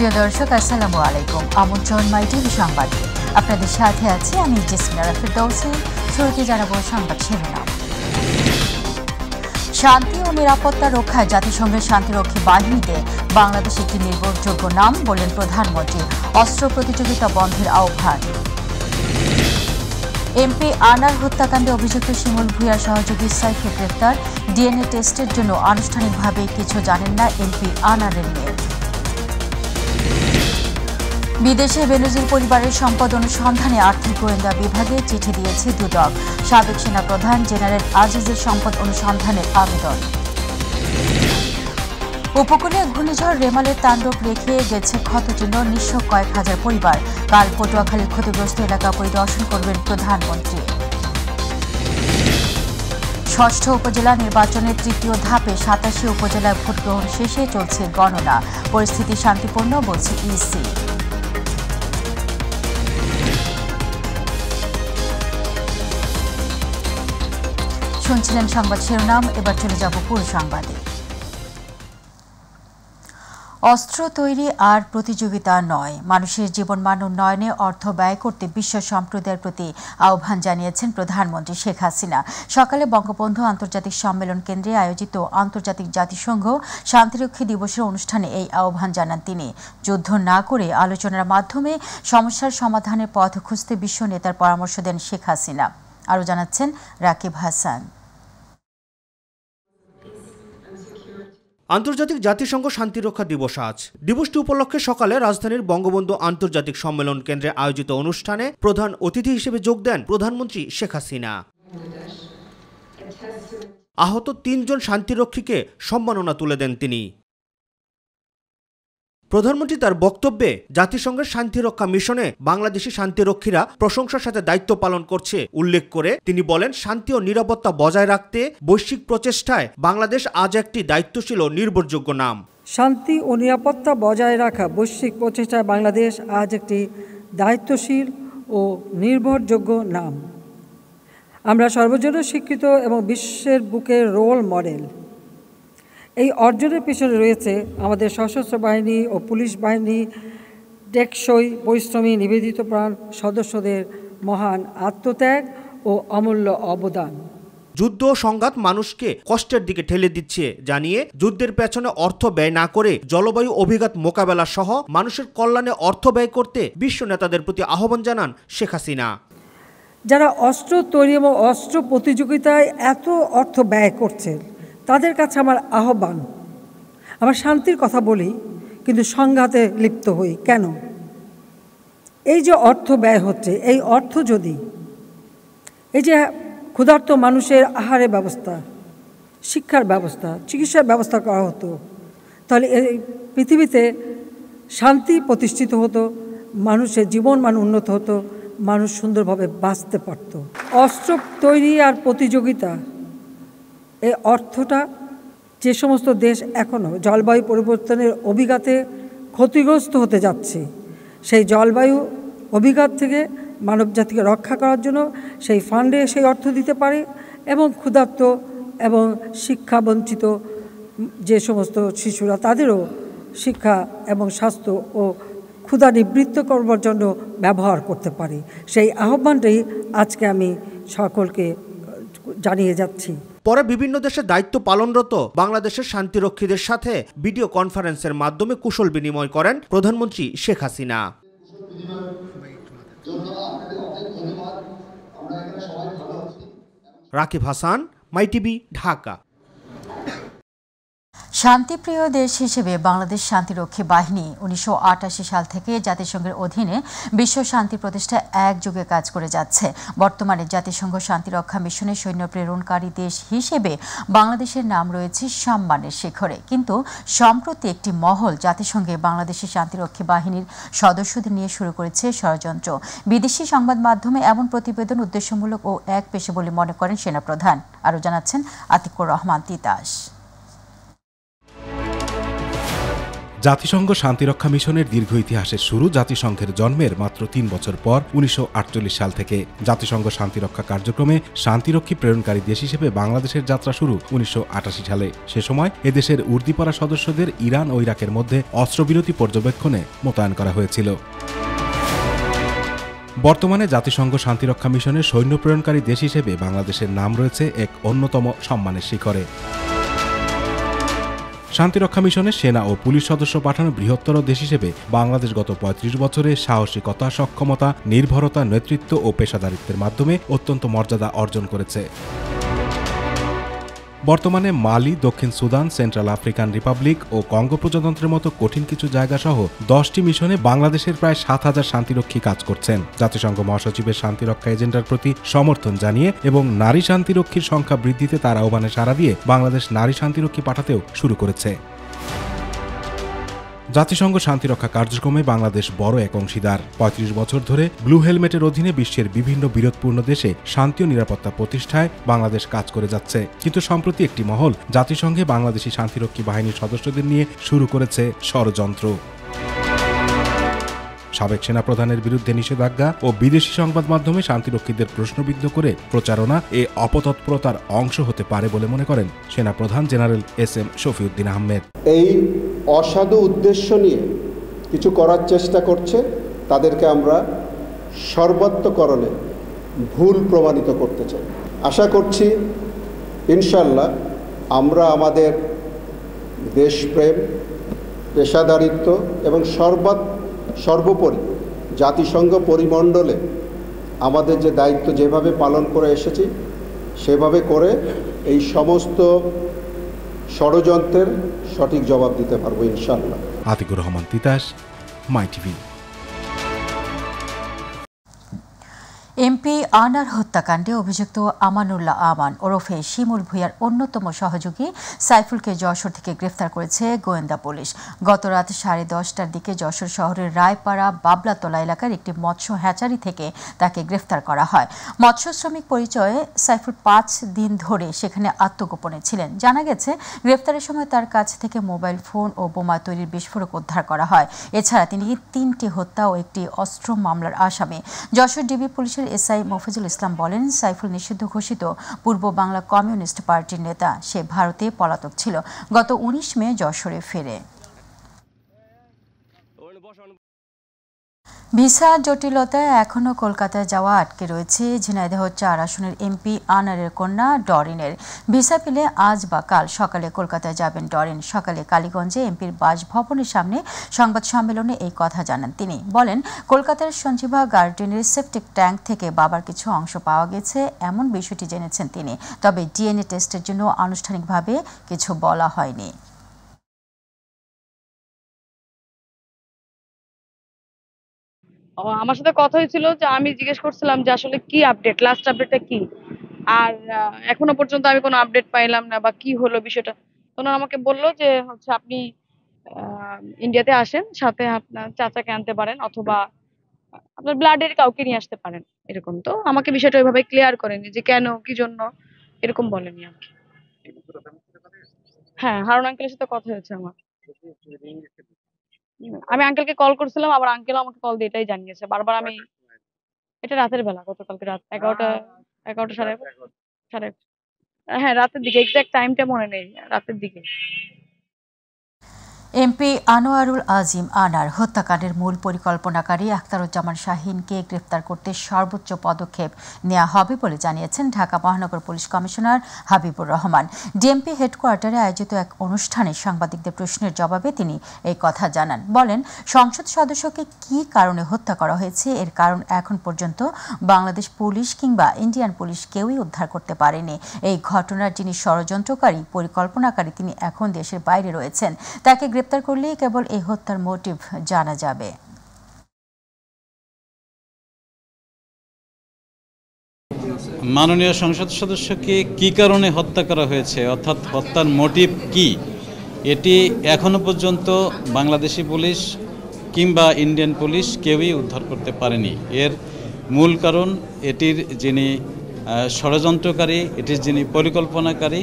প্রিয় দর্শক, আসসালামু আলাইকুম। আমন্ত্রণ মাই টিভি সংবাদে। আপনাদের সাথে আছি আমি জেসমিনা ফেরদৌসী। শুরুতে জানাবো সংবাদ শিরোনাম। শান্তি ও নিরাপত্তা রক্ষায় জাতিসংঘের শান্তিরক্ষী বাহিনীতে বাংলাদেশ একটি নির্ভরযোগ্য নাম, বললেন প্রধানমন্ত্রী। অস্ত্র প্রতিযোগিতা বন্ধের আহ্বান। এমপি আনার হত্যাকাণ্ডে অভিযুক্ত শিমুল ভূঁইয়ার সহযোগী সাইফুল গ্রেপ্তার। ডিএনএ টেস্টের জন্য আনুষ্ঠানিকভাবে কিছু জানেন না এমপি আনারের মেয়ে। বিদেশে বেনজির পরিবারের সম্পদ অনুসন্ধানে আর্থিক গোয়েন্দা বিভাগে চিঠি দিয়েছে দুদক। সাবেক সেনাপ্রধান জেনারেল আজিজের সম্পদ অনুসন্ধানের আবেদন। উপকূলে ঘূর্ণিঝড় রেমালের তাণ্ডব রেখে গেছে ক্ষতচিহ্ন, নিঃস্ব কয়েক হাজার পরিবার। কাল পটুয়াখালীর ক্ষতিগ্রস্ত এলাকা পরিদর্শন করবেন প্রধানমন্ত্রী। ষষ্ঠ উপজেলা নির্বাচনের তৃতীয় ধাপে ৮৭ উপজেলায় ভোটগ্রহণ শেষে চলছে গণনা। পরিস্থিতি শান্তিপূর্ণ, বলছে ইসি। শুনছিলেন সংবাদ শিরোনাম, এবার চলে যাব পুরো সংবাদে। অস্ত্র তৈরি আর প্রতিযোগিতা নয়, মানুষের জীবনমান উন্নয়নে অর্থ ব্যয় করতে বিশ্ব সম্প্রদায়ের প্রতি আহ্বান জানিয়েছেন প্রধানমন্ত্রী শেখ হাসিনা। সকালে বঙ্গবন্ধু আন্তর্জাতিক সম্মেলন কেন্দ্রে আয়োজিত আন্তর্জাতিক জাতিসংঘ শান্তিরক্ষী দিবসের অনুষ্ঠানে এই আহ্বান জানান তিনি। যুদ্ধ না করে আলোচনার মাধ্যমে সমস্যার সমাধানের পথ খুঁজতে বিশ্ব নেতার পরামর্শ দেন শেখ হাসিনা। আরও জানাচ্ছেন রাকিব হাসান। আন্তর্জাতিক জাতিসংঘ শান্তিরক্ষা দিবস আজ। দিবসটি উপলক্ষে সকালে রাজধানীর বঙ্গবন্ধু আন্তর্জাতিক সম্মেলন কেন্দ্রে আয়োজিত অনুষ্ঠানে প্রধান অতিথি হিসেবে যোগ দেন প্রধানমন্ত্রী শেখ হাসিনা। আহত ৩ জন শান্তিরক্ষীকে সম্মাননা তুলে দেন তিনি। প্রধানমন্ত্রী তার বক্তব্যে জাতিসংঘের শান্তিরক্ষা মিশনে বাংলাদেশি শান্তিরক্ষীরা প্রশংসার সাথে দায়িত্ব পালন করছে উল্লেখ করে তিনি বলেন, শান্তি ও নিরাপত্তা বজায় রাখতে বৈশ্বিক প্রচেষ্টায় বাংলাদেশ আজ একটি দায়িত্বশীল ও নির্ভরযোগ্য নাম। শান্তি ও নিরাপত্তা বজায় রাখা বৈশ্বিক প্রচেষ্টায় বাংলাদেশ আজ একটি দায়িত্বশীল ও নির্ভরযোগ্য নাম। আমরা সর্বজনীন স্বীকৃত এবং বিশ্বের বুকে রোল মডেল। এই অর্জনের পিছনে রয়েছে আমাদের সশস্ত্র বাহিনী ও পুলিশ বাহিনী, টেকসই পরিশ্রমী নিবেদিত প্রাণ সদস্যদের মহান আত্মত্যাগ ও অমূল্য অবদান। যুদ্ধ ও সংঘাত মানুষকে কষ্টের দিকে ঠেলে দিচ্ছে জানিয়ে যুদ্ধের পেছনে অর্থ ব্যয় না করে জলবায়ু অভিঘাত মোকাবেলা সহ মানুষের কল্যাণে অর্থ ব্যয় করতে বিশ্ব নেতাদের প্রতি আহ্বান জানান শেখ হাসিনা। যারা অস্ত্র তৈরি এবং অস্ত্র প্রতিযোগিতায় এত অর্থ ব্যয় করছে তাদের কাছে আমার আহ্বান, আমরা শান্তির কথা বলি কিন্তু সংঘাতে লিপ্ত হই কেন? এই যে অর্থ ব্যয় হচ্ছে, এই অর্থ যদি এই যে ক্ষুধার্ত মানুষের আহারের ব্যবস্থা, শিক্ষার ব্যবস্থা, চিকিৎসার ব্যবস্থা করা হতো, তাহলে এই পৃথিবীতে শান্তি প্রতিষ্ঠিত হতো, মানুষের জীবনমান উন্নত হতো, মানুষ সুন্দরভাবে বাঁচতে পারত। অস্ত্র তৈরি আর প্রতিযোগিতা, এই অর্থটা যে সমস্ত দেশ এখনও জলবায়ু পরিবর্তনের অভিঘাতে ক্ষতিগ্রস্ত হতে যাচ্ছে, সেই জলবায়ু অভিঘাত থেকে মানবজাতিকে রক্ষা করার জন্য সেই ফান্ডে সেই অর্থ দিতে পারে এবং ক্ষুধার্ত এবং শিক্ষাবঞ্চিত যে সমস্ত শিশুরা তাদেরও শিক্ষা এবং স্বাস্থ্য ও ক্ষুধা নিবৃত্ত করবার জন্য ব্যবহার করতে পারে। সেই আহ্বানটাই আজকে আমি সকলকে জানিয়ে যাচ্ছি। পরে বিভিন্ন দেশে দায়িত্ব পালনরত বাংলাদেশের শান্তিরক্ষীদের সাথে ভিডিও কনফারেন্সের মাধ্যমে কুশল বিনিময় করেন প্রধানমন্ত্রী শেখ হাসিনা। রাকিব হাসান, মাই টিভি, ঢাকা। শান্তিপ্রিয় দেশ হিসেবে বাংলাদেশ শান্তিরক্ষী বাহিনী ১৯৮৮ সাল থেকে জাতিসংঘের অধীনে বিশ্ব শান্তি প্রতিষ্ঠায় একযোগে কাজ করে যাচ্ছে। বর্তমানে জাতিসংঘ শান্তিরক্ষা মিশনে সৈন্য প্রেরণকারী দেশ হিসেবে বাংলাদেশের নাম রয়েছে সম্মানের শিখরে। কিন্তু সম্প্রতি একটি মহল জাতিসংঘে বাংলাদেশের শান্তিরক্ষী বাহিনীর সদস্যদের নিয়ে শুরু করেছে ষড়যন্ত্র। বিদেশি সংবাদ মাধ্যমে এমন প্রতিবেদন উদ্দেশ্যমূলক ও একপেশে বলে মনে করেন সেনাপ্রধান। আরও জানাচ্ছেন আতিকুর রহমান তিতাস। জাতিসংঘ শান্তিরক্ষা মিশনের দীর্ঘ ইতিহাসের শুরু জাতিসংঘের জন্মের মাত্র ৩ বছর পর ১৯৪৮ সাল থেকে। জাতিসংঘ শান্তিরক্ষা কার্যক্রমে শান্তিরক্ষী প্রেরণকারী দেশ হিসেবে বাংলাদেশের যাত্রা শুরু ১৯৮৮ সালে। সে সময় এদেশের উর্দিপাড়া সদস্যদের ইরান ও ইরাকের মধ্যে অস্ত্রবিরতি পর্যবেক্ষণে মোতায়েন করা হয়েছিল। বর্তমানে জাতিসংঘ শান্তিরক্ষা মিশনের সৈন্য প্রেরণকারী দেশ হিসেবে বাংলাদেশের নাম রয়েছে এক অন্যতম সম্মানের শিখরে। শান্তিরক্ষা মিশনে সেনা ও পুলিশ সদস্য পাঠানো বৃহত্তর দেশ হিসেবে বাংলাদেশ গত ৩৫ বছরে সাহসিকতা, সক্ষমতা, নির্ভরতা, নেতৃত্ব ও পেশাদারিত্বের মাধ্যমে অত্যন্ত মর্যাদা অর্জন করেছে। বর্তমানে মালি, দক্ষিণ সুদান, সেন্ট্রাল আফ্রিকান রিপাবলিক ও কঙ্গো প্রজাতন্ত্রের মতো কঠিন কিছু জায়গা সহ 10টি মিশনে বাংলাদেশের প্রায় ৭,০০০ শান্তিরক্ষী কাজ করছেন। জাতিসংঘ মহাসচিবের শান্তিরক্ষা এজেন্ডার প্রতি সমর্থন জানিয়ে এবং নারী শান্তিরক্ষীর সংখ্যা বৃদ্ধিতে তার আহ্বানে সাড়া দিয়ে বাংলাদেশ নারী শান্তিরক্ষী পাঠাতেও শুরু করেছে। জাতিসংঘ শান্তিরক্ষা কার্যক্রমে বাংলাদেশ বড় এক অংশীদার। ৩৫ বছর ধরে ব্লু হেলমেটের অধীনে বিশ্বের বিভিন্ন বিরোধপূর্ণ দেশে শান্তি ও নিরাপত্তা প্রতিষ্ঠায় বাংলাদেশ কাজ করে যাচ্ছে। কিন্তু সম্প্রতি একটি মহল জাতিসংঘে বাংলাদেশি শান্তিরক্ষী বাহিনীর সদস্যদের নিয়ে শুরু করেছে ষড়যন্ত্র। সাবেক সেনাপ্রধানের বিরুদ্ধে নিষেধাজ্ঞা ও বিদেশি সংবাদ মাধ্যমে শান্তিরক্ষীদের প্রশ্নবিদ্ধ করে প্রচারণা এ অপতৎপরতার অংশ হতে পারে বলে মনে করেন সেনাপ্রধান জেনারেল এস.এম. শফিউদ্দিন আহমেদ। এই অসাধু উদ্দেশ্য নিয়ে কিছু করার চেষ্টা করছে, তাদেরকে আমরা সর্বাত্মকরণে ভুল প্রমাণিত করতে চাই। আশা করছি ইনশাল্লাহ আমরা আমাদের দেশপ্রেম, পেশাদারিত্ব এবং সর্বোপরি জাতিসংঘ পরিমণ্ডলে আমাদের যে দায়িত্ব যেভাবে পালন করে এসেছি সেভাবে করে এই সমস্ত ষড়যন্ত্রের সঠিক জবাব দিতে পারবো ইনশাআল্লাহ। আতিকুর রহমান তিতাস, মাই টিভি। এমপি আনার হত্যাকাণ্ডে অভিযুক্ত আমানুল্লাহ আমান ওরফে শিমুল ভূঁইয়ার অন্যতম সহযোগী সাইফুলকে যশোর থেকে গ্রেফতার করেছে গোয়েন্দা পুলিশ। গত রাত 10:30টার দিকে যশোর শহরের রায়পাড়া বাবলাতলা এলাকার একটি মৎস্য হ্যাচারি থেকে তাকে গ্রেফতার করা হয়। মৎস্য শ্রমিক পরিচয়ে সাইফুল 5 দিন ধরে সেখানে আত্মগোপনে ছিলেন। জানা গেছে গ্রেফতারের সময় তার কাছ থেকে মোবাইল ফোন ও বোমা তৈরির বিস্ফোরক উদ্ধার করা হয়। এছাড়া তিনি 3টি হত্যা ও একটি অস্ত্র মামলার আসামি। যশোর ডিবি পুলিশের এসআই মফিজুল ইসলাম বলেন, সাইফুল নিষিদ্ধ ঘোষিত পূর্ব বাংলা কমিউনিস্ট পার্টির নেতা। সে ভারতে পলাতক ছিল। গত 19 মে যশোরে ফেরে। ভিসা জটিলতায় এখনও কলকাতায় যাওয়া আটকে রয়েছে ঝিনাইদহ 4 আসনের এমপি আনারের কন্যা ডরিনের। ভিসা পেলে আজ বা কাল সকালে কলকাতায় যাবেন ডরিন। সকালে কালীগঞ্জে এমপির বাসভবনের সামনে সংবাদ সম্মেলনে এই কথা জানান তিনি। বলেন, কলকাতার সঞ্জীভা গার্ডেনের সেপটিক ট্যাঙ্ক থেকে বাবার কিছু অংশ পাওয়া গেছে, এমন বিষয়টি জেনেছেন তিনি। তবে ডিএনএ টেস্টের জন্য আনুষ্ঠানিকভাবে কিছু বলা হয়নি। আমার সাথে কথা হয়েছিল যে আমি জিজ্ঞেস করছিলাম যে আসলে কি আপডেট, লাস্ট আপডেটটা কি, আর এখনো পর্যন্ত আমি কোনো আপডেট পাইলাম না বা কি হলো বিষয়টা। ওনারা আমাকে বললো যে হচ্ছে আপনি ইন্ডিয়াতে আসেন, সাথে আপনার চাচাকে আনতে পারেন অথবা আপনার ব্লাডের কাউকে নিয়ে আসতে পারেন, এরকম। তো আমাকে বিষয়টা ওইভাবে ক্লিয়ার করেনি যে কেন, কি জন্য, এরকম বলেনি আমাকে। হ্যাঁ, হারুন আঙ্কেলের সাথে কথা হয়েছে আমার। আমি আঙ্কেলকে কল করছিলাম, আবার আঙ্কেল আমাকে কল দিয়ে এটাই জানিয়েছে বারবার। আমি এটা রাতের বেলা, গতকালকে রাত 11টা 11:30 হ্যাঁ রাতের দিকে, এক্সাক্ট টাইমটা মনে নেই, রাতের দিকে। এমপি আনোয়ারুল আজিম আনার হত্যাকাণ্ডের মূল পরিকল্পনাকারী আখতারুজ্জামান শাহীনকে গ্রেফতার করতে সর্বোচ্চ পদক্ষেপ নেওয়া হবে বলে জানিয়েছেন ঢাকা মহানগর police commissioner Habibur Rahman. DMP হেডকোয়ার্টারে আয়োজিত এক অনুষ্ঠানে সাংবাদিকদের প্রশ্নের জবাবে তিনি এই কথা জানান। বলেন, সংসদ সদস্যকে কী কারণে হত্যা করা হয়েছে এর কারণ এখন পর্যন্ত বাংলাদেশ পুলিশ কিংবা ইন্ডিয়ান পুলিশ কেউই উদ্ধার করতে পারেনি। এই ঘটনার যিনি ষড়যন্ত্রকারী, পরিকল্পনাকারী, তিনি এখন দেশের বাইরে রয়েছেন। তাকে গ্রেপ্তার করলেই কেবল এই হত্যার মোটিভ জানা যাবে। মাননীয় সংসদ সদস্যকে কি কারণে হত্যা করা হয়েছে, অর্থাৎ হত্যার মোটিভ কি, এটি এখনো পর্যন্ত বাংলাদেশি পুলিশ কিংবা ইন্ডিয়ান পুলিশ কেউই উদ্ধার করতে পারেনি। এর মূল কারণ এটির যিনি ষড়যন্ত্রকারী, এটির যিনি পরিকল্পনাকারী,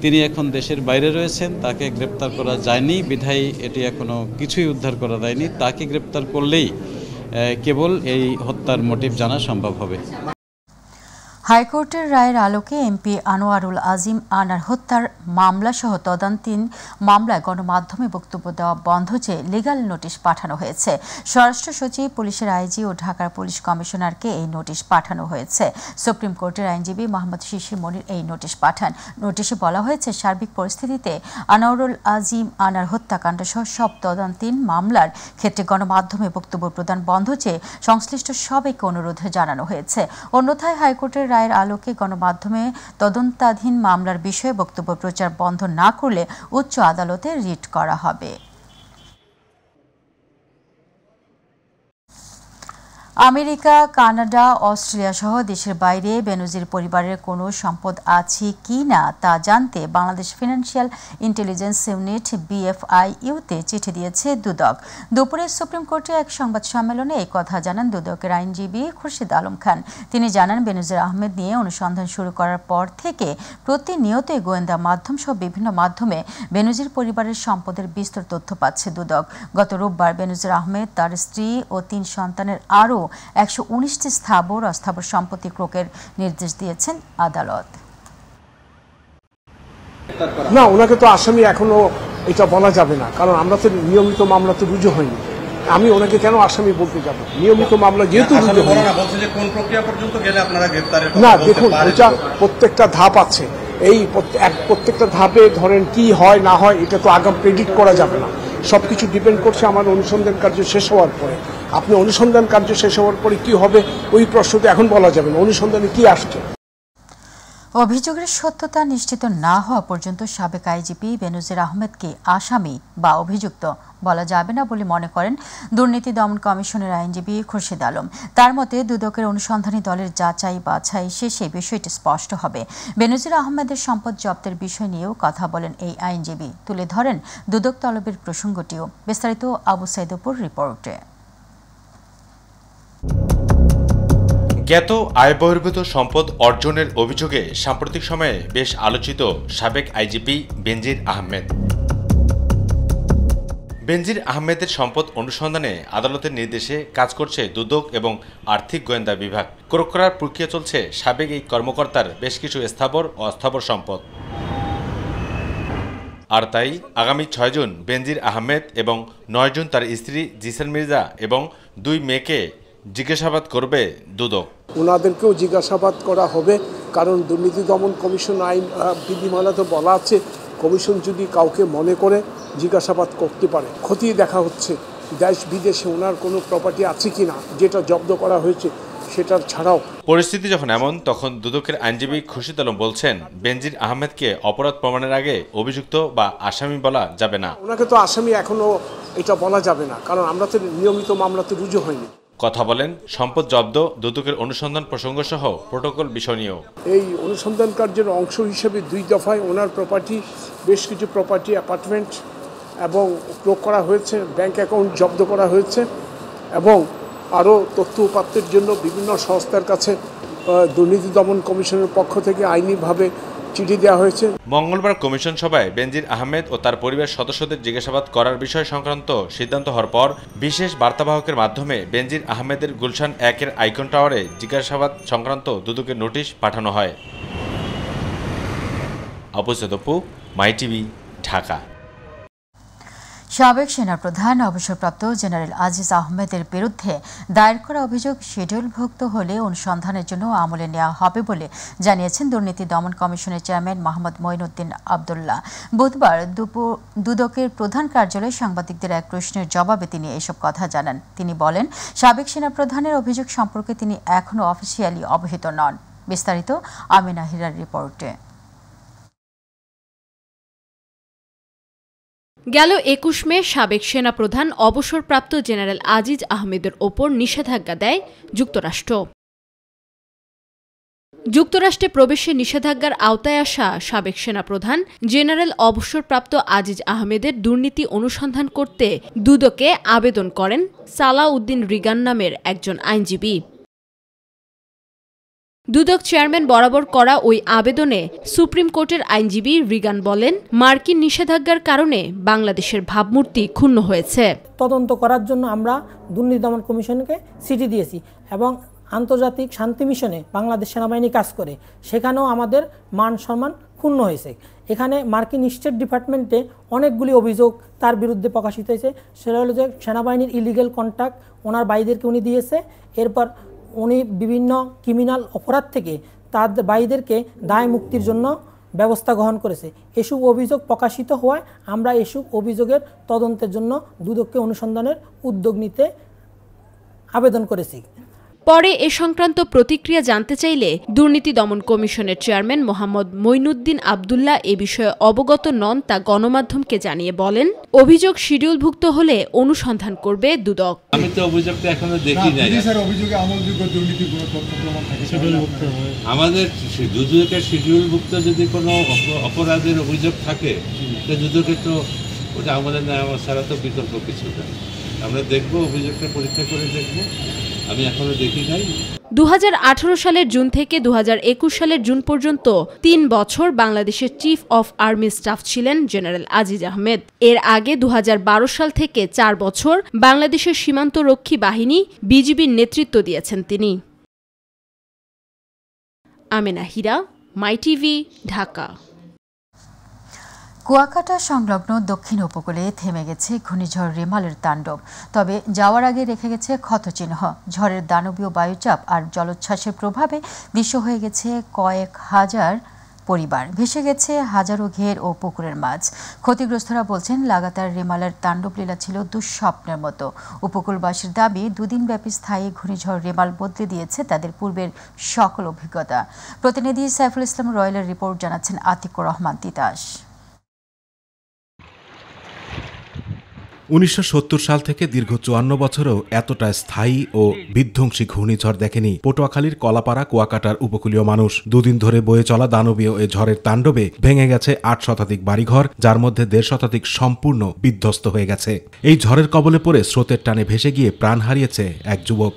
তিনি এখন দেশের বাইরে রয়েছেন, তাকে গ্রেপ্তার করা যায়নি বিধায় এটি এখনো কিছুই উদ্ধার করা যায়নি। তাকে গ্রেপ্তার করলেই কেবল এই হত্যার মোটিভ জানা সম্ভব হবে। হাইকোর্টের রায়ের আলোকে এমপি আনোয়ারুল আজিম আনার হত্যার মামলা সহ তদন্তাধীন মামলায় গণমাধ্যমে বক্তব্য দেওয়া বন্ধ চেয়ে লিগ্যাল নোটিশ পাঠানো হয়েছে। স্বরাষ্ট্র সচিব, পুলিশের আইজি ও ঢাকার পুলিশ কমিশনারকে এই নোটিশ পাঠানো হয়েছে। সুপ্রিম কোর্টের আইনজীবী মোহাম্মদ শিশির মনির এই নোটিশ পাঠান। নোটিশে বলা হয়েছে, সার্বিক পরিস্থিতিতে আনোয়ারুল আজিম আনার হত্যাকাণ্ড সহ সব তদন্তাধীন মামলার ক্ষেত্রে গণমাধ্যমে বক্তব্য প্রদান বন্ধ চেয়ে সংশ্লিষ্ট সবাইকে অনুরোধ জানানো হয়েছে। অন্যথায় হাইকোর্টের রায়ের আলোকে গণমাধ্যমে তদন্তাধীন মামলার বিষয়ে বক্তব্য প্রচার বন্ধ না করলে উচ্চ আদালতে রিট করা হবে। আমেরিকা, কানাডা, অস্ট্রেলিয়া সহ দেশের বাইরে বেনজির পরিবারের কোনো সম্পদ আছে কি না তা জানতে বাংলাদেশ ফিনান্সিয়াল ইন্টেলিজেন্স ইউনিট BFIU-তে চিঠি দিয়েছে দুদক। দুপুরে সুপ্রিম কোর্টে এক সংবাদ সম্মেলনে এই কথা জানান দুদকের আইনজীবী খুরশিদ আলম খান। তিনি জানান, বেনজির আহমেদ নিয়ে অনুসন্ধান শুরু করার পর থেকে প্রতিনিয়তই গোয়েন্দা মাধ্যম সহ বিভিন্ন মাধ্যমে বেনজির পরিবারের সম্পদের বিস্তর তথ্য পাচ্ছে দুদক। গত রোববার বেনজির আহমেদ, তার স্ত্রী ও 3 সন্তানের আরও 119টি স্থাবর অস্থাবর সম্পত্তি ক্রয়ের নির্দেশ দিয়েছেন আদালত। না, ওনাকে তো আসামি এখনো এটা বলা যাবে না, কারণ আমরা তো নিয়মিত মামলা তো রুজু হয়নি। আমি ওনাকে কেন আসামি বলতে যাব? নিয়মিত মামলা যেহেতু রুজু হয়নি। না, দেখুন, এটা প্রত্যেকটা ধাপ আছে। এই প্রত্যেকটা ধাপে ধরেন কি হয় না হয় এটা তো আগাম প্রেডিক্ট করা যাবে না। সবকিছু ডিপেন্ড করছে আমার অনুসন্ধান কার্য শেষ হওয়ার পরে। আপনি অনুসন্ধান কার্য শেষ হওয়ার পরে কি হবে ওই প্রশ্নটা এখন বলা যাবে না। অনুসন্ধানে কি আসছে, অভিযোগের সত্যতা নিশ্চিত না হওয়া পর্যন্ত সাবেক আইজিপি বেনজির আহমেদকে আসামি বা অভিযুক্ত বলা যাবে না বলে মনে করেন দুর্নীতি দমন কমিশনের আইনজীবী খুরশিদ আলম। তার মতে, দুদকের অনুসন্ধানী দলের যাচাই বাছাই শেষে বিষয়টি স্পষ্ট হবে। বেনজির আহমেদের সম্পদ জব্দের বিষয় নিয়েও কথা বলেন এই আইনজীবী। তুলে ধরেন দুদক তলবের প্রসঙ্গটিও। বিস্তারিত আবু সাইদপুর রিপোর্টে। জ্ঞাত আয় বহির্ভূত সম্পদ অর্জনের অভিযোগে সাম্প্রতিক সময়ে বেশ আলোচিত সাবেক আইজিপি বেনজির আহমেদ। বেনজির আহমেদের সম্পদ অনুসন্ধানে আদালতের নির্দেশে কাজ করছে দুদক এবং আর্থিক গোয়েন্দা বিভাগ। ক্রয় করার প্রক্রিয়া চলছে সাবেক এই কর্মকর্তার বেশ কিছু স্থাবর ও অস্থাবর সম্পদ। আর তাই আগামী 6 জুন বেনজির আহমেদ এবং 9 জুন তার স্ত্রী জিসান মির্জা এবং 2 মেয়েকে জিজ্ঞাসাবাদ করবে দুদক। ওনাদেরকেও জিজ্ঞাসাবাদ করা হবে, কারণ দুর্নীতি দমন কমিশন আইন বিধিমালাতে বলা আছে কমিশন যদি কাউকে মনে করে জিজ্ঞাসাবাদ করতে পারে। খতিয়ে দেখা হচ্ছে দেশ বিদেশে ওনার কোনো প্রপার্টি আছে কিনা যেটা জব্দ করা হয়েছে সেটার ছাড়াও। পরিস্থিতি যখন এমন, তখন দুদকের আইনজীবী খুরশিদ আলম বলছেন, বেনজির আহমেদকে অপরাধ প্রমাণের আগে অভিযুক্ত বা আসামি বলা যাবে না। ওনাকে তো আসামি এখনো এটা বলা যাবে না, কারণ আমরা তো নিয়মিত মামলাতে রুজু হয়নি। কথা বলেন সম্পদ জব্দ, দুদকের অনুসন্ধান প্রসঙ্গ সহ প্রোটোকল বিষয় নিয়েও। এই অনুসন্ধান কার্যের অংশ হিসেবে 2 দফায় ওনার প্রপার্টি, বেশ কিছু প্রপার্টি, অ্যাপার্টমেন্ট এবং ক্রয় করা হয়েছে, ব্যাংক অ্যাকাউন্ট জব্দ করা হয়েছে এবং আরও তথ্য উপাত্তের জন্য বিভিন্ন সংস্থার কাছে দুর্নীতি দমন কমিশনের পক্ষ থেকে আইনিভাবে চিঠি দেওয়া হয়েছে। মঙ্গলবার কমিশন সভায় বেনজির আহমেদ ও তার পরিবার সদস্যদের জিজ্ঞাসাবাদ করার বিষয় সংক্রান্ত সিদ্ধান্ত হওয়ার পর বিশেষ বার্তাবাহকের মাধ্যমে বেনজির আহমেদের গুলশান 1-এর আইকন টাওয়ারে জিজ্ঞাসাবাদ সংক্রান্ত দুদকের নোটিশ পাঠানো হয়। আবু সাইদপু, মাই টিভি, ঢাকা। সাবেক সেনাপ্রধান অবসরপ্রাপ্ত জেনারেল আজিজ আহমেদের বিরুদ্ধে দায়ের করা অভিযোগ শিডিউলভুক্ত হলে অনুসন্ধানের জন্য আমলে নেওয়া হবে বলে জানিয়েছেন দুর্নীতি দমন কমিশনের চেয়ারম্যান মোহাম্মদ মঈনুদ্দিন আবদুল্লাহ। বুধবার দুদকের প্রধান কার্যালয়ে সাংবাদিকদের এক প্রশ্নের জবাবে তিনি এসব কথা জানান। তিনি বলেন, সাবেক সেনাপ্রধানের অভিযোগ সম্পর্কে তিনি এখনও অফিসিয়ালি অবহিত নন। বিস্তারিত আমিনা হিরার রিপোর্টে। গেল 21 মে সাবেক সেনাপ্রধান অবসরপ্রাপ্ত জেনারেল আজিজ আহমেদের ওপর নিষেধাজ্ঞা দেয় যুক্তরাষ্ট্র। যুক্তরাষ্ট্রে প্রবেশে নিষেধাজ্ঞার আওতায় আসা সাবেক সেনাপ্রধান জেনারেল অবসরপ্রাপ্ত আজিজ আহমেদের দুর্নীতি অনুসন্ধান করতে দুদকে আবেদন করেন সালাউদ্দিন রিগান নামের একজন আইনজীবী। দুদক চেয়ারম্যান বরাবর করা ওই আবেদনে সুপ্রিম কোর্টের আইনজীবী রিগান বলেন, মার্কিন নিষেধাজ্ঞার কারণে বাংলাদেশের ভাবমূর্তি ক্ষুণ্ণ হয়েছে। তদন্ত করার জন্য আমরা দুর্নীতি দমন কমিশনকে চিঠি দিয়েছি এবং আন্তর্জাতিক শান্তি মিশনে বাংলাদেশ সেনাবাহিনী কাজ করে, সেখানেও আমাদের মান সম্মান ক্ষুণ্ণ হয়েছে। এখানে মার্কিন স্টেট ডিপার্টমেন্টে অনেকগুলি অভিযোগ তার বিরুদ্ধে প্রকাশিত হয়েছে। সেটা হলো যে সেনাবাহিনীর ইলিগেল কন্ট্যাক্ট ওনার ভাইদেরকে উনি দিয়েছে, এরপর উনি বিভিন্ন ক্রিমিনাল অপরাধ থেকে তাদের ভাইদেরকে দায় মুক্তির জন্য ব্যবস্থা গ্রহণ করেছে। এসব অভিযোগ প্রকাশিত হওয়ায় আমরা এসব অভিযোগের তদন্তের জন্য দুদককে অনুসন্ধানের উদ্যোগ নিতে আবেদন করেছি। পরে এ সংক্রান্ত প্রতিক্রিয়া জানতে চাইলে দুর্নীতি দমন কমিশনের চেয়ারম্যান মোহাম্মদ মঈনুদ্দিন আব্দুল্লাহ এ বিষয়ে অবগত নন তা গণমাধ্যমকে জানিয়ে বলেন, অভিযোগ শিডিউলভুক্ত হলে অনুসন্ধান করবে দুদক। আমি তো অভিযোগটা এখনো দেখি নাই। স্যার অভিযোগে আমলযোগ্য দুর্নীতির কোনো তথ্য প্রমাণ থাকে শিডিউলভুক্ত হয়। আমাদের দুদকের শিডিউলভুক্ত যদি কোনো অপরাধের অভিযোগ থাকে তো দুদকের তো ওটা আমাদের নেওয়া ছাড়া তো বিকল্প কিছু নেই। আমরা দেখব, অভিযোগটা পরীক্ষা করে দেখব। আমি এখনো দেখি নাই। 2018 সালের জুন থেকে 2021 সালের জুন পর্যন্ত 3 বছর বাংলাদেশের চিফ অফ আর্মি স্টাফ ছিলেন জেনারেল আজিজ আহমেদ। এর আগে 2012 সাল থেকে 4 বছর বাংলাদেশের সীমান্তরক্ষী বাহিনী বিজিবির নেতৃত্ব দিয়েছেন তিনি। আমেনা হীরা, মাই টিভি, ঢাকা। কুয়াকাটা সংলগ্ন দক্ষিণ উপকূলে থেমে গেছে ঘূর্ণিঝড় রেমালের তাণ্ডব, তবে যাওয়ার আগে রেখে গেছে ক্ষতচিহ্ন। ঝড়ের দানবীয় বায়ুচাপ আর জলোচ্ছ্বাসের প্রভাবে নিঃস্ব হয়ে গেছে কয়েক হাজার পরিবার, ভেসে গেছে হাজারো ঘের ও পুকুরের মাছ। ক্ষতিগ্রস্তরা বলছেন, লাগাতার রেমালের তাণ্ডবলীলা ছিল দুঃস্বপ্নের মতো। উপকূলবাসীর দাবি, দুদিনব্যাপী স্থায়ী ঘূর্ণিঝড় রেমাল বদলে দিয়েছে তাদের পূর্বের সকল অভিজ্ঞতা। প্রতিনিধি সাইফুল ইসলাম রয়েলের রিপোর্ট জানাচ্ছেন আতিকুর রহমান তিতাস। 1970 সাল থেকে দীর্ঘ 54 বছরেও এতটা স্থায়ী ও বিধ্বংসী ঘূর্ণিঝড় দেখেনি পটুয়াখালীর কলাপাড়া কুয়াকাটার উপকূলীয় মানুষ। দুদিন ধরে বয়ে চলা দানবীয় এ ঝড়ের তাণ্ডবে ভেঙে গেছে 8 শতাধিক বাড়িঘর, যার মধ্যে 1.5 শতাধিক সম্পূর্ণ বিধ্বস্ত হয়ে গেছে। এই ঝড়ের কবলে পড়ে স্রোতের টানে ভেসে গিয়ে প্রাণ হারিয়েছে এক যুবক।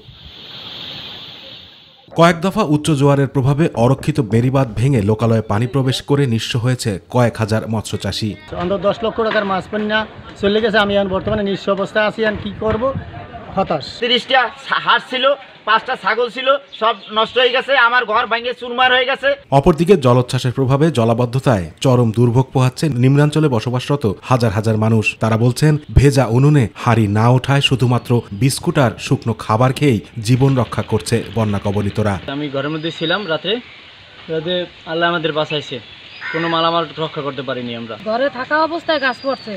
কয়েক দফা উচ্চ জোয়ারের প্রভাবে অরক্ষিত বেড়িবাঁধ ভেঙে লোকালয়ে পানি প্রবেশ করে নিঃস্ব হয়েছে কয়েক হাজার মৎস্যচাষী। অন্তত 10 লক্ষ টাকার মাছ পণ্যা চলে গেছে। আমি এখন বর্তমানে নিঃস্ব অবস্থায় আছি, এখন কি করব, হতাশ। 30টা হাঁস ছিল, 5টা ছাগল ছিল, সব নষ্ট হয়ে গেছে, আমার ঘর ভেঙে চুরমার হয়ে গেছে। অপরদিকে জলোচ্ছ্বাসের প্রভাবে জলাবদ্ধতায় চরম দুর্ভোগ পোহাচ্ছে নিম্নাঞ্চলে বসবাসরত হাজার হাজার মানুষ। তারা বলছেন, ভেজা উনুনে হাঁড়ি না ওঠায় শুধুমাত্র বিস্কুট আর শুকনো খাবার খেয়েই জীবন রক্ষা করছে বন্যা কবলিতরা। আমি ঘরের মধ্যে ছিলাম, রাতে আল্লাহ আমাদের বাঁচাইছে, কোনো মালামাল রক্ষা করতে পারিনি। আমরা ঘরে থাকা অবস্থায় গাছ পড়ছে,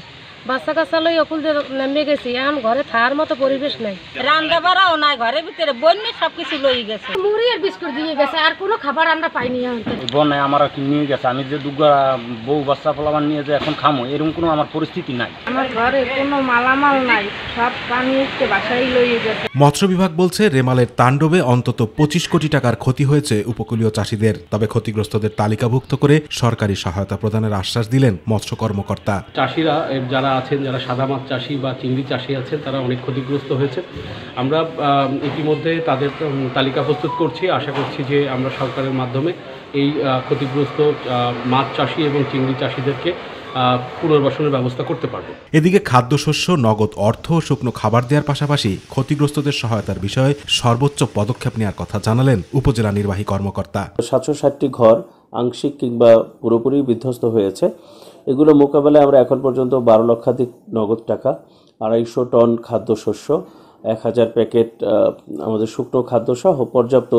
বাচ্চা কাচ্চা লই অকুল নেমে গেছি, এখন ঘরে থাকার মতো পরিবেশ নাই, রান্না বাড়াও নাই, ঘরের ভিতরে বন্যে সবকিছু লই গেছে, মুড়ি আর বিস্কুট দিয়ে গেছে, আর কোনো খাবার আমরা পাইনি। বন্যায় আমার নিয়ে গেছে, আমি যে দুগা বউ বাচ্চা ফলাবার নিয়ে যে এখন খামো, এরকম কোনো আমার পরিস্থিতি নাই। আমার ঘরে কোনো মালামাল নাই, সব পানি এসে বাসায় লই গেছে। মৎস্য বিভাগ বলছে, রেমালের তাণ্ডবে অন্তত 25 কোটি টাকার ক্ষতি হয়েছে উপকূলীয় চাষিদের। তবে ক্ষতিগ্রস্তদের তালিকাভুক্ত করে সরকারি সহায়তা প্রদানের আশ্বাস দিলেন মৎস্য কর্মকর্তা। চাষিরা যারা আছেন, যারা সাদা মাছ চাষি বা চিংড়ি চাষি আছেন, তারা অনেক ক্ষতিগ্রস্ত হয়েছে। আমরা ইতিমধ্যে তাদের তালিকা প্রস্তুত করছি। আশা করছি যে আমরা সরকারের মাধ্যমে এই ক্ষতিগ্রস্ত মাছ চাষি এবং চিংড়ি চাষিদেরকে পুনর্বাসনের ব্যবস্থা করতে পারব। এদিকে খাদ্যশস্য, নগদ অর্থ ও শুকনো খাবার দেওয়ার পাশাপাশি ক্ষতিগ্রস্তদের সহায়তার বিষয়ে সর্বোচ্চ পদক্ষেপ নেওয়ার কথা জানালেন উপজেলা নির্বাহী কর্মকর্তা। 760টি ঘর আংশিক কিংবা পুরোপুরি বিধ্বস্ত হয়েছে। এগুলো মোকাবেলায় আমরা এখন পর্যন্ত 12 লক্ষাধিক নগদ টাকা, 250 টন খাদ্যশস্য, 1000 প্যাকেট আমাদের শুকনো খাদ্য সহ পর্যাপ্ত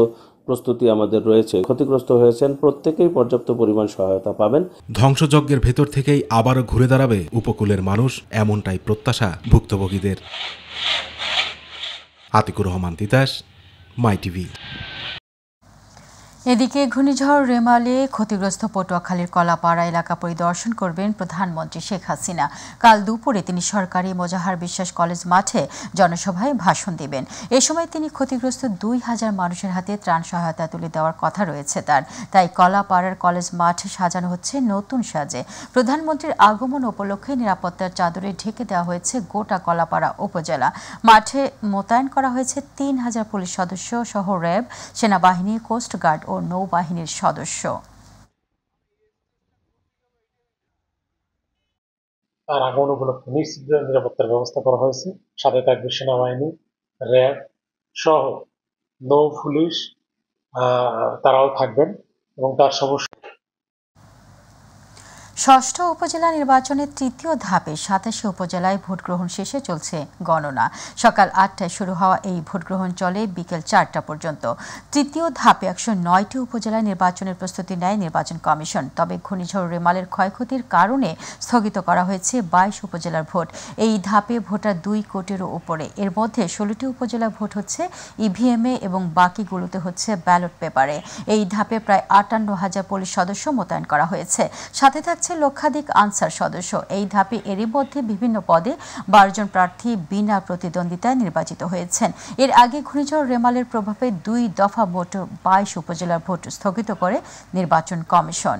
প্রস্তুতি আমাদের রয়েছে। ক্ষতিগ্রস্ত হয়েছেন প্রত্যেকেই পর্যাপ্ত পরিমাণ সহায়তা পাবেন। ধ্বংসযজ্ঞের ভেতর থেকেই আবারও ঘুরে দাঁড়াবে উপকূলের মানুষ, এমনটাই প্রত্যাশা ভুক্তভোগীদের। আতিকুর রহমান তিতাস, মাই টিভি। এদিকে ঘূর্ণিঝড় রেমালে ক্ষতিগ্রস্ত পটুয়াখালীর কলাপাড়া এলাকা পরিদর্শন করবেন প্রধানমন্ত্রী শেখ হাসিনা। কাল দুপুরে তিনি সরকারি মোজাহার বিশ্বাস কলেজ মাঠে জনসভায় ভাষণ দেবেন। এ সময় তিনি ক্ষতিগ্রস্ত 2000 মানুষের হাতে ত্রাণ সহায়তা তুলে দেওয়ার কথা রয়েছে তার। তাই কলাপাড়ার কলেজ মাঠ সাজানো হচ্ছে নতুন সাজে। প্রধানমন্ত্রীর আগমন উপলক্ষে নিরাপত্তার চাদরে ঢেকে দেওয়া হয়েছে গোটা কলাপাড়া উপজেলা। মাঠে মোতায়েন করা হয়েছে 3000 পুলিশ সদস্য সহ র্যাব, সেনাবাহিনী, কোস্টগার্ড ও ও নৌবাহিনীর সদস্য। তার আগমন উপলক্ষে নিশ্চিত নিরাপত্তার ব্যবস্থা করা হয়েছে। সাথে থাকবে সেনাবাহিনী, র্যাব সহ নৌ পুলিশ, তারাও থাকবেন এবং তার সমস্যা। ষষ্ঠ উপজেলা নির্বাচনের তৃতীয় ধাপে 87 উপজেলায় ভোট গ্রহণ শেষে চলছে গণনা। সকাল 8টায় শুরু হওয়া এই ভোট গ্রহণ চলে বিকেল 4টা পর্যন্ত। তৃতীয় ধাপে 109টি উপজেলায় নির্বাচনের প্রস্তুতি নেয় নির্বাচন কমিশন। তবে ঘূর্ণিঝড় রেমালের ক্ষয়ক্ষতির কারণে স্থগিত করা হয়েছে 22 উপজেলার ভোট। এই ধাপে ভোটার 2 কোটিরও উপরে। এর মধ্যে 16টি উপজেলায় ভোট হচ্ছে ইভিএমে এবং বাকিগুলোতে হচ্ছে ব্যালট পেপারে। এই ধাপে প্রায় 58,000 পুলিশ সদস্য মোতায়েন করা হয়েছে। সাথে লক্ষাধিক আনসার সদস্য। এই ধাপে এরই মধ্যে বিভিন্ন পদে 12 জন প্রার্থী বিনা প্রতিদ্বন্দ্বিতায় নির্বাচিত হয়েছেন। এর আগে ঘূর্ণিঝড় রেমালের প্রভাবে 2 দফা ভোট 22 উপজেলার ভোট স্থগিত করে নির্বাচন কমিশন।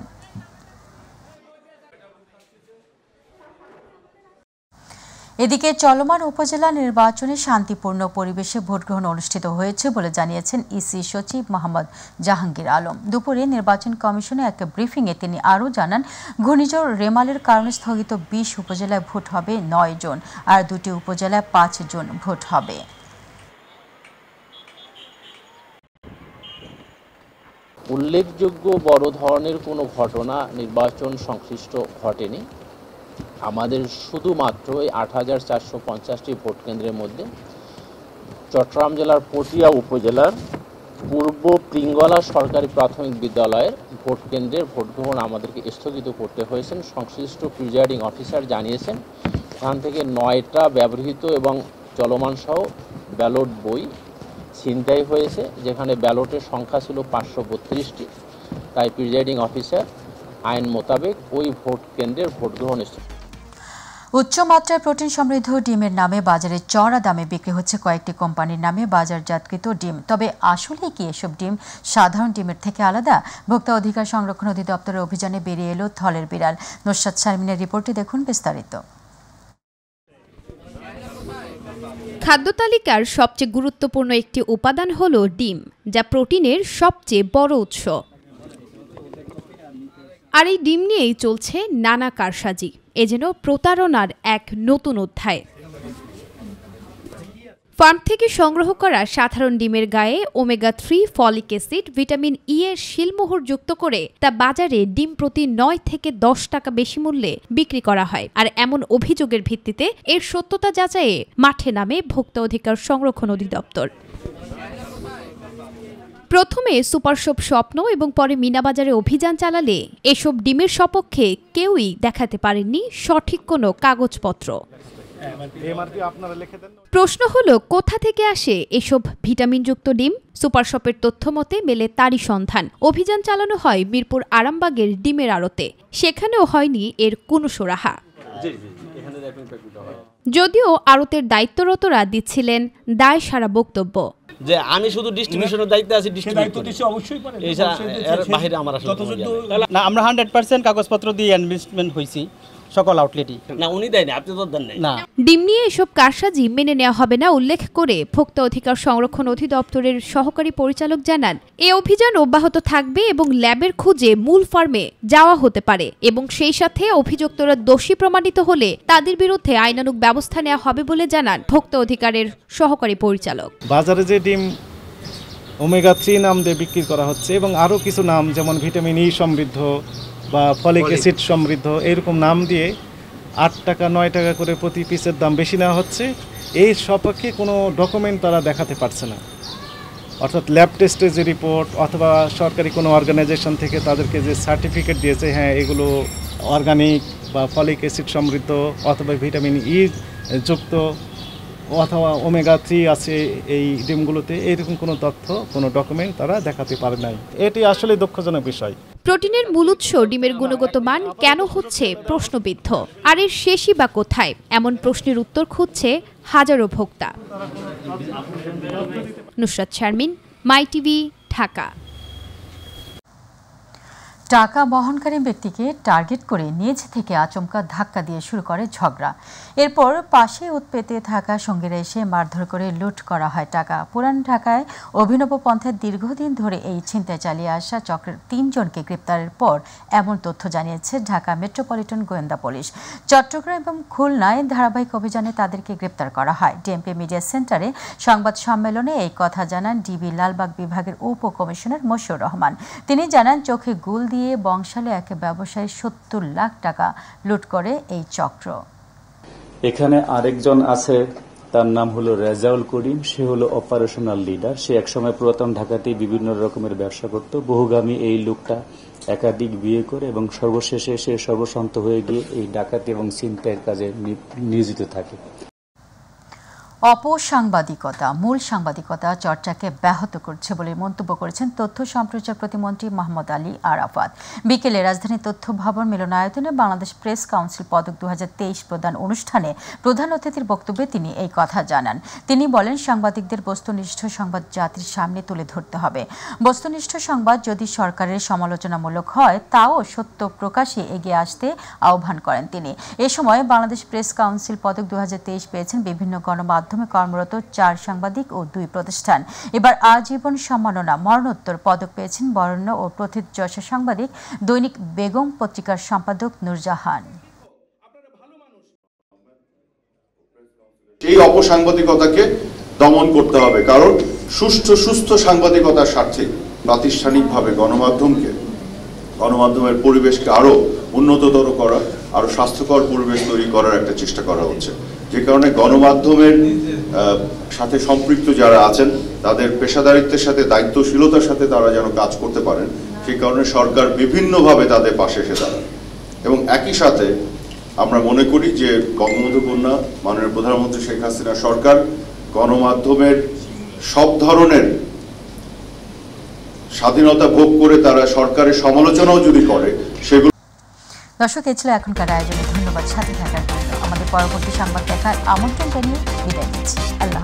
এদিকে চলমান উপজেলা নির্বাচনে শান্তিপূর্ণ পরিবেশে ভোটগ্রহণ অনুষ্ঠিত হয়েছে বলে জানিয়েছেন ইসি সচিব মোহাম্মদ জাহাঙ্গীর আলম। দুপুরে নির্বাচন কমিশনে এক ব্রিফিংয়ে তিনি আরও জানান, ঘূর্ণিঝড় রেমালের কারণে স্থগিত 20 উপজেলায় ভোট হবে 9 জন, আর 2টি উপজেলায় 5 জন ভোট হবে। উল্লেখযোগ্য বড় ধরনের কোনো ঘটনা নির্বাচন সংশ্লিষ্ট ঘটেনি। আমাদের শুধুমাত্র এই 8,450টি ভোট কেন্দ্রের মধ্যে চট্টগ্রাম জেলার পটিয়া উপজেলার পূর্ব পিঙ্গলা সরকারি প্রাথমিক বিদ্যালয়ের ভোট কেন্দ্রের ভোট গ্রহণ আমাদেরকে স্থগিত করতে হয়েছে। সংশ্লিষ্ট প্রিজাইডিং অফিসার জানিয়েছেন এখান থেকে 9টা ব্যবহৃত এবং চলমান সহ ব্যালট বই ছিনতাই হয়েছে, যেখানে ব্যালটের সংখ্যা ছিল 532টি। তাই প্রিজাইডিং অফিসার আইন মোতাবেক ওই ভোট কেন্দ্রের ভোট গ্রহণ। উচ্চমাত্রার প্রোটিন সমৃদ্ধ ডিমের নামে বাজারে চড়া দামে বিক্রি হচ্ছে কয়েকটি কোম্পানির নামে বাজারজাতকৃত ডিম। তবে আসলে কি এসব ডিম সাধারণ ডিমের থেকে আলাদা? ভোক্তা অধিকার সংরক্ষণ অধিদপ্তরের অভিযানে বেরিয়ে এলো থলের বিড়াল। নুসরাত শারমিনের রিপোর্টে দেখুন বিস্তারিত। খাদ্য তালিকার সবচেয়ে গুরুত্বপূর্ণ একটি উপাদান হলো ডিম, যা প্রোটিনের সবচেয়ে বড় উৎস। আর এই ডিম নিয়েই চলছে নানা কারসাজি। এ যেন প্রতারণার এক নতুন অধ্যায়। ফার্ম থেকে সংগ্রহ করা সাধারণ ডিমের গায়ে omega-3 folic acid, vitamin E এর শিলমোহর যুক্ত করে তা বাজারে ডিম প্রতি 9 থেকে 10 টাকা বেশি মূল্যে বিক্রি করা হয়। আর এমন অভিযোগের ভিত্তিতে এর সত্যতা যাচাইয়ে মাঠে নামে ভোক্তা অধিকার সংরক্ষণ অধিদপ্তর। প্রথমে সুপারশপ স্বপ্ন এবং পরে মিনাবাজারে অভিযান চালালে এসব ডিমের সপক্ষে কেউই দেখাতে পারেননি সঠিক কোনো কাগজপত্র। প্রশ্ন হলো, কোথা থেকে আসে এসব ভিটামিনযুক্ত ডিম? সুপারশপের তথ্য মতে মেলে তারই সন্ধান। অভিযান চালানো হয় মিরপুর আরামবাগের ডিমের আড়তে। সেখানেও হয়নি এর কোনো সুরাহা। যদিও আড়তের দায়িত্বরতরা দিচ্ছিলেন দায় সারা বক্তব্য যে আমি শুধু ডিস্ট্রিবিউশনের দায়িত্বে আছি, বাইরে আমার না, আমরা 100% কাগজপত্র দিয়ে ইনভেস্টমেন্ট হয়েছি সকল আউটলেটই। না, উনি দেয়নি, আপনি তো দেন নাই। না, ডিম নিয়ে এসব কারসাজি মেনে নেওয়া হবে না উল্লেখ করে ভোক্তা অধিকার সংরক্ষণ অধিদপ্তরের সহকারী পরিচালক জানান, এই অভিযান অব্যাহত থাকবে এবং ল্যাবের খুঁজে মূল ফার্মে যাওয়া হতে পারে এবং সেই সাথে অভিযুক্তরা দোষী প্রমাণিত হলে তাদের বিরুদ্ধে আইনানুগ ব্যবস্থা নেওয়া হবে বলে জানান ভোক্তা অধিকারের সহকারী পরিচালক। বাজারে যে ডিম ওমেগা-3 নাম দিয়ে বিক্রি করা হচ্ছে এবং আরও কিছু নাম যেমন ভিটামিন ই সমৃদ্ধ বা ফলিক অ্যাসিড সমৃদ্ধ এরকম নাম দিয়ে 8 টাকা 9 টাকা করে প্রতি পিসের দাম বেশি নেওয়া হচ্ছে। এই সপক্ষে কোনো ডকুমেন্ট তারা দেখাতে পারছে না, অর্থাৎ ল্যাব টেস্টের যে রিপোর্ট অথবা সরকারি কোনো অর্গানাইজেশন থেকে তাদেরকে যে সার্টিফিকেট দিয়েছে হ্যাঁ এগুলো অর্গানিক বা ফলিক অ্যাসিড সমৃদ্ধ অথবা ভিটামিন ই যুক্ত অথবা ওমেগা-3 আছে এই ডিমগুলোতে, এইরকম কোনো তথ্য কোনো ডকুমেন্ট তারা দেখাতে পারে নাই। এটি আসলে দুঃখজনক বিষয়। প্রোটিনের মূল উৎস ডিমের গুণগত মান কেন হচ্ছে প্রশ্নবিদ্ধ, আর এর শেষই বা কোথায়? এমন প্রশ্নের উত্তর খুঁজছে হাজারো ভোক্তা। নুসরাত শারমিন, মাই টিভি, ঢাকা। টাকা বহনকারী ব্যক্তিকে টার্গেট করে নিজ থেকে আচমকা ধাক্কা দিয়ে শুরু করে ঝগড়া। এরপর পাশে উৎপেতে থাকা সঙ্গীরা এসে মারধর করে লুট করা হয় টাকা। পুরান ঢাকায় অভিনব পন্থায় দীর্ঘদিন ধরে এই ছিনতাই চালিয়ে আসা চক্রের 3 জনকে গ্রেপ্তারের পর এমন তথ্য জানিয়েছে ঢাকা মেট্রোপলিটন গোয়েন্দা পুলিশ। চট্টগ্রাম এবং খুলনায় ধারাবাহিক অভিযানে তাদেরকে গ্রেপ্তার করা হয়। ডিএমপি মিডিয়া সেন্টারে সংবাদ সম্মেলনে এই কথা জানান ডিবি লালবাগ বিভাগের উপকমিশনার মশিউর রহমান। তিনি জানান, চোখে গুল দিয়ে বংশালে এক ব্যবসায়ী 70 লাখ টাকা লুট করে এই চক্র। এখানে আরেকজন আছে, তার নাম হলো রেজাউল করিম। সে হলো অপারেশনাল লিডার। সে একসময় পুরাতন ঢাকাতে বিভিন্ন রকমের ব্যবসা করত। বহুগামী এই লোকটা একাধিক বিয়ে করে এবং সর্বশেষে সে সর্বশান্ত হয়ে গিয়ে এই ডাকাতি এবং ছিনতাইয়ের কাজে নিয়োজিত থাকে। অপসাংবাদিকতা মূল সাংবাদিকতা চর্চাকে ব্যাহত করছে বলে মন্তব্য করেছেন তথ্য সম্প্রচার প্রতিমন্ত্রী মোহাম্মদ আলী আরাফাত। বিকেলে রাজধানী তথ্য ভবন মিলনায়তনে বাংলাদেশ প্রেস কাউন্সিল পদক 2023 প্রদান অনুষ্ঠানে প্রধান অতিথির বক্তব্যে তিনি এই কথা জানান। তিনি বলেন, সাংবাদিকদের বস্তুনিষ্ঠ সংবাদ জাতির সামনে তুলে ধরতে হবে। বস্তুনিষ্ঠ সংবাদ যদি সরকারের সমালোচনামূলক হয়, তাও সত্য প্রকাশে এগিয়ে আসতে আহ্বান করেন তিনি। এ সময় বাংলাদেশ প্রেস কাউন্সিল পদক 2023 পেয়েছেন বিভিন্ন গণমাধ্যম কর্মরত 4 সাংবাদিক ও 2 প্রতিষ্ঠান। এবার আজীবন সম্মাননা মরণোত্তর পদক পেয়েছেন বরেণ্য ও প্রথিতযশা সাংবাদিক দৈনিক বেগম পত্রিকার সম্পাদক নূরজাহান। এই অপসাংবাদিকতাকে দমন করতে হবে, কারণ সুস্থ সাংবাদিকতার স্বার্থে প্রাতিষ্ঠানিকভাবে গণমাধ্যমের পরিবেশকে আরো উন্নততর করা, আরো স্বাস্থ্যকর পরিবেশ তৈরি করার একটা চেষ্টা করা হচ্ছে। যে কারণে গণমাধ্যমের সাথে সম্পৃক্ত যারা আছেন তাদের পেশাদারিত্বের সাথে দায়িত্বশীলতার সাথে তারা যেন কাজ করতে পারেন, সেই কারণে সরকার বিভিন্নভাবে তাদের পাশে এসে দাঁড়ায়। এবং একই সাথে আমরা মনে করি যে বঙ্গবন্ধু কন্যা মাননীয় প্রধানমন্ত্রী শেখ হাসিনা সরকার গণমাধ্যমের সব ধরনের স্বাধীনতা ভোগ করে তারা সরকারের সমালোচনাও যদি করে সেগুলো। দর্শক, এই ছিল এখনকার আয়োজনে। ধন্যবাদ সাথে থাকার জন্য। আমাদের পরবর্তী সংবাদ দেখার আমন্ত্রণ জানিয়ে বিদায় নিচ্ছি। আল্লাহ।